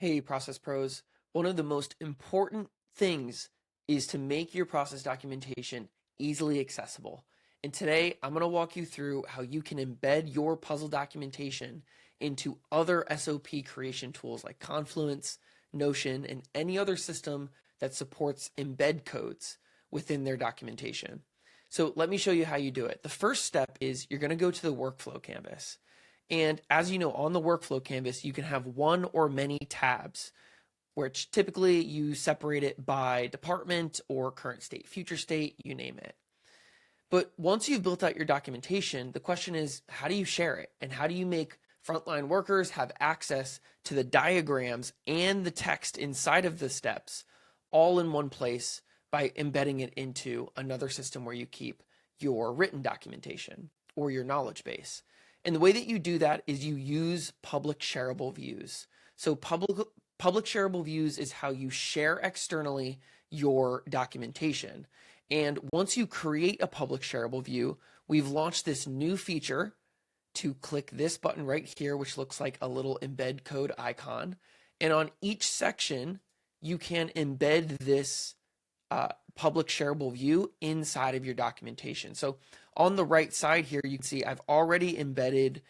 Hey, process pros. One of the most important things is to make your process documentation easily accessible. And today I'm going to walk you through how you can embed your puzzle documentation into other SOP creation tools like Confluence, Notion, and any other system that supports embed codes within their documentation. So let me show you how you do it. The first step is you're going to go to the workflow canvas. And as you know, on the workflow canvas, you can have one or many tabs, which typically you separate it by department or current state, future state, you name it. But once you've built out your documentation, the question is, how do you share it? And how do you make frontline workers have access to the diagrams and the text inside of the steps all in one place by embedding it into another system where you keep your written documentation or your knowledge base? And the way that you do that is you use public shareable views. So public shareable views is how you share externally your documentation. And once you create a public shareable view, we've launched this new feature to click this button right here, which looks like a little embed code icon. And on each section, you can embed this public shareable view inside of your documentation. So on the right side here, you can see I've already embedded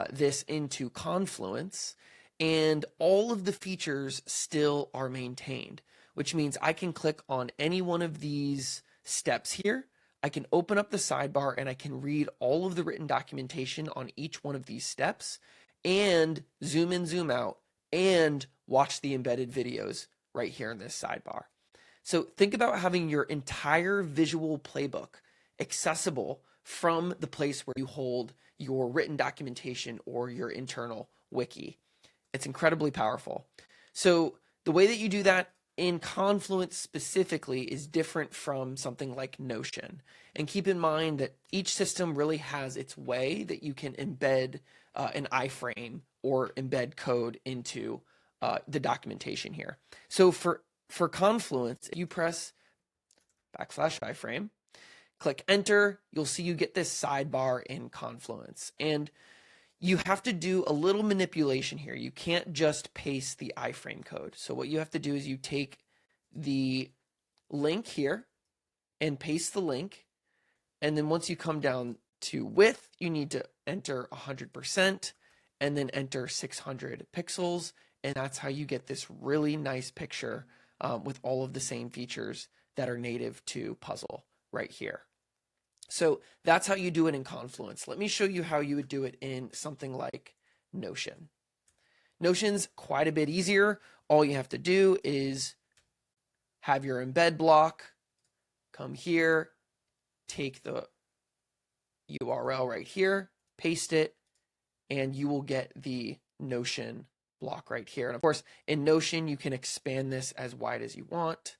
this into Confluence, and all of the features still are maintained, which means I can click on any one of these steps here. I can open up the sidebar and I can read all of the written documentation on each one of these steps and zoom in, zoom out, and watch the embedded videos right here in this sidebar. So think about having your entire visual playbook accessible from the place where you hold your written documentation or your internal wiki. It's incredibly powerful. So the way that you do that in Confluence specifically is different from something like Notion. And keep in mind that each system really has its way that you can embed an iframe or embed code into the documentation here. So for Confluence, if you press \iframe, click enter, you'll see you get this sidebar in Confluence. And you have to do a little manipulation here. You can't just paste the iframe code. So what you have to do is you take the link here and paste the link. And then once you come down to width, you need to enter 100% and then enter 600 pixels. And that's how you get this really nice picture with all of the same features that are native to Puzzle right here. So that's how you do it in Confluence. Let me show you how you would do it in something like Notion. Notion's quite a bit easier. All you have to do is have your embed block, come here, take the URL right here, paste it, and you will get the Notion block right here. And of course, in Notion, you can expand this as wide as you want.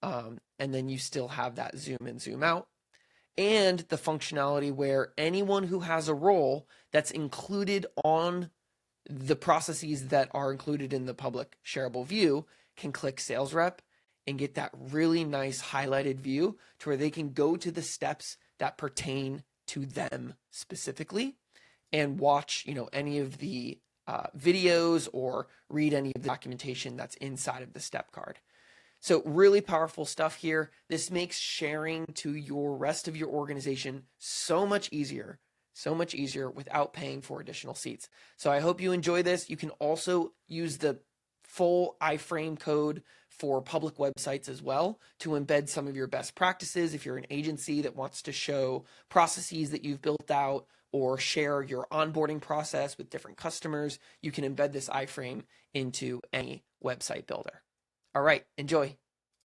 And then you still have that zoom in, zoom out. And the functionality where anyone who has a role that's included on the processes that are included in the public shareable view can click sales rep and get that really nice highlighted view to where they can go to the steps that pertain to them specifically and watch, any of the videos or read any of the documentation that's inside of the step card. So really powerful stuff here. This makes sharing to your rest of your organization so much easier without paying for additional seats. So I hope you enjoy this. You can also use the full iframe code for public websites as well to embed some of your best practices. If you're an agency that wants to show processes that you've built out or share your onboarding process with different customers, you can embed this iframe into any website builder. All right, enjoy.